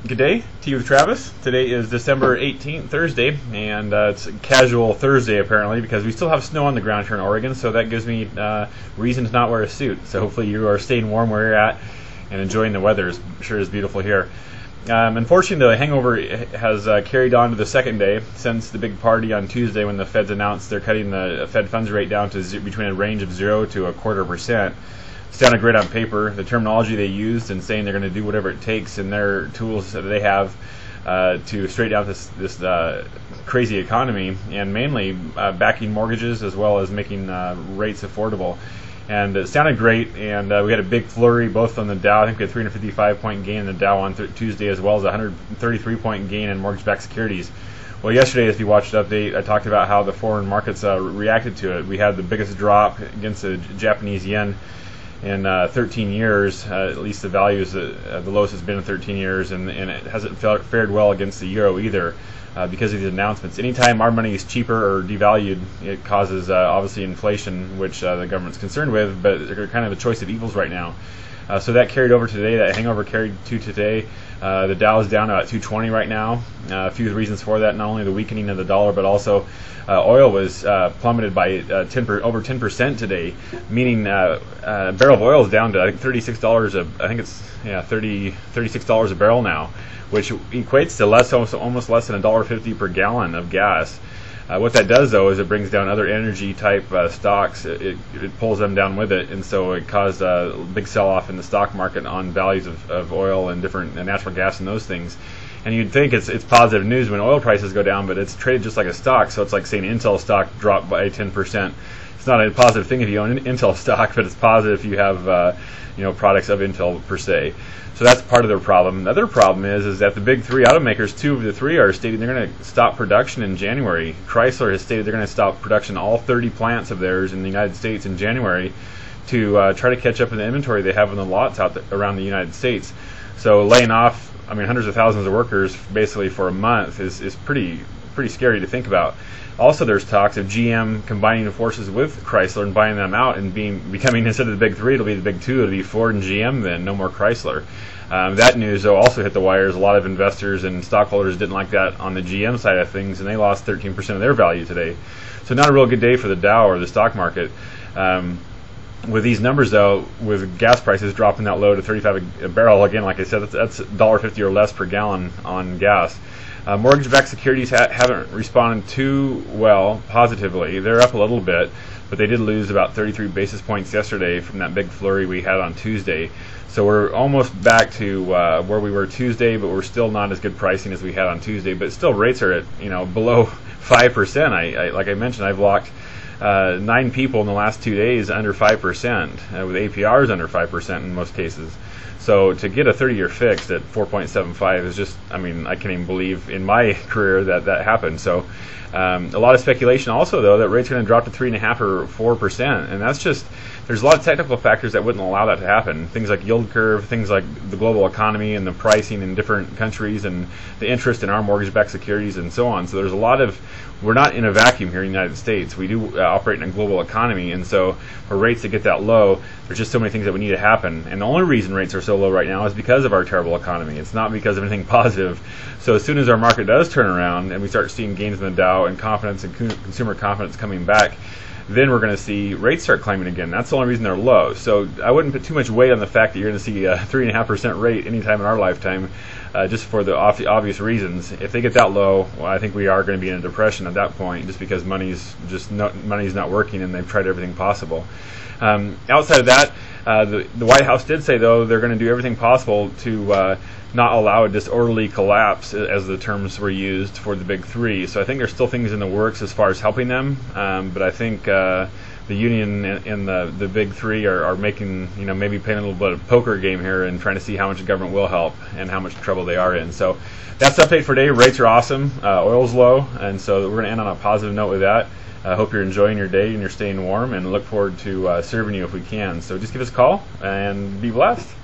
Good day to you, Travis. Today is December 18th, Thursday, and it's a casual Thursday apparently because we still have snow on the ground here in Oregon, so that gives me reason to not wear a suit. So hopefully you are staying warm where you're at and enjoying the weather. It sure is beautiful here. Unfortunately, the hangover has carried on to the second day since the big party on Tuesday when the Feds announced they're cutting the Fed funds rate down to between a range of 0 to 0.25%. Sounded great on paper. The terminology they used and saying they're going to do whatever it takes in their tools that they have to straighten out this crazy economy, and mainly backing mortgages as well as making rates affordable. And it sounded great, and we had a big flurry both on the Dow. I think we had 355-point gain in the Dow on Tuesday, as well as a 133-point gain in mortgage-backed securities. Well, yesterday, if you watched the update, I talked about how the foreign markets reacted to it. We had the biggest drop against the Japanese yen in 13 years. At least the value is the lowest it's been in 13 years, and it hasn't fared well against the euro either because of these announcements. Anytime our money is cheaper or devalued, it causes obviously inflation, which the government's concerned with, but they're kind of a choice of evils right now. So that carried over today. That hangover carried to today. The Dow is down about 220 right now. A few reasons for that: not only the weakening of the dollar, but also oil was plummeted by over 10% today. Meaning, a barrel of oil is down to I think $36. I think it's $36 a barrel now, which equates to almost less than $1.50 per gallon of gas. What that does, though, is it brings down other energy-type stocks. It pulls them down with it, and so it caused a big sell-off in the stock market on values of oil and different natural gas and those things. And you'd think it's positive news when oil prices go down, but it's traded just like a stock. So it's like saying Intel stock dropped by 10%. It's not a positive thing if you own Intel stock, but it's positive if you have products of Intel per se. So that's part of their problem. The other problem is that the big three automakers, 2 of the 3 are stating they're going to stop production in January. Chrysler has stated they're going to stop production all 30 plants of theirs in the United States in January to try to catch up in the inventory they have in the lots around the United States. So laying off, hundreds of thousands of workers basically for a month is pretty scary to think about. Also, there's talks of GM combining forces with Chrysler and buying them out and becoming, instead of the big 3, it'll be the big 2. It'll be Ford and GM then, no more Chrysler. That news, though, also hit the wires. A lot of investors and stockholders didn't like that on the GM side of things, and they lost 13% of their value today. So not a real good day for the Dow or the stock market. With these numbers, though, with gas prices dropping that low to $35 a barrel, again, like I said, that's $1.50 or less per gallon on gas. Mortgage-backed securities haven't responded too well positively. They're up a little bit, but they did lose about 33 basis points yesterday from that big flurry we had on Tuesday. So we're almost back to where we were Tuesday, but we're still not as good pricing as we had on Tuesday. But still, rates are at below 5%. Like I mentioned, I've locked 9 people in the last 2 days under 5%, with APRs under 5% in most cases. So to get a 30-year fixed at 4.75 is just, I can't even believe in my career that happened. So a lot of speculation also, though, that rates are going to drop to 3.5 or 4%, and that's just, there's a lot of technical factors that wouldn't allow that to happen. Things like yield curve, things like the global economy and the pricing in different countries and the interest in our mortgage-backed securities and so on. So there's a lot of, we're not in a vacuum here in the United States. We do operate in a global economy, and so for rates to get that low, there's just so many things that would need to happen. And the only reason rates are so low right now is because of our terrible economy. It's not because of anything positive. So as soon as our market does turn around and we start seeing gains in the Dow and confidence and consumer confidence coming back, then we're going to see rates start climbing again. That's the only reason they're low. So I wouldn't put too much weight on the fact that you're going to see a 3.5% rate anytime in our lifetime, just for the obvious reasons. If they get that low, well, I think we are going to be in a depression at that point, just because money's not working and they've tried everything possible. Outside of that, the White House did say, though, they're going to do everything possible to not allow a disorderly collapse, as the terms were used for the big 3. So I think there's still things in the works as far as helping them, but I think the union and the big 3 are making, maybe playing a little bit of poker game here and trying to see how much the government will help and how much trouble they are in. So that's the update for today. Rates are awesome. Oil's low, and so we're going to end on a positive note with that. I hope you're enjoying your day and you're staying warm, and look forward to serving you if we can. So just give us a call and be blessed.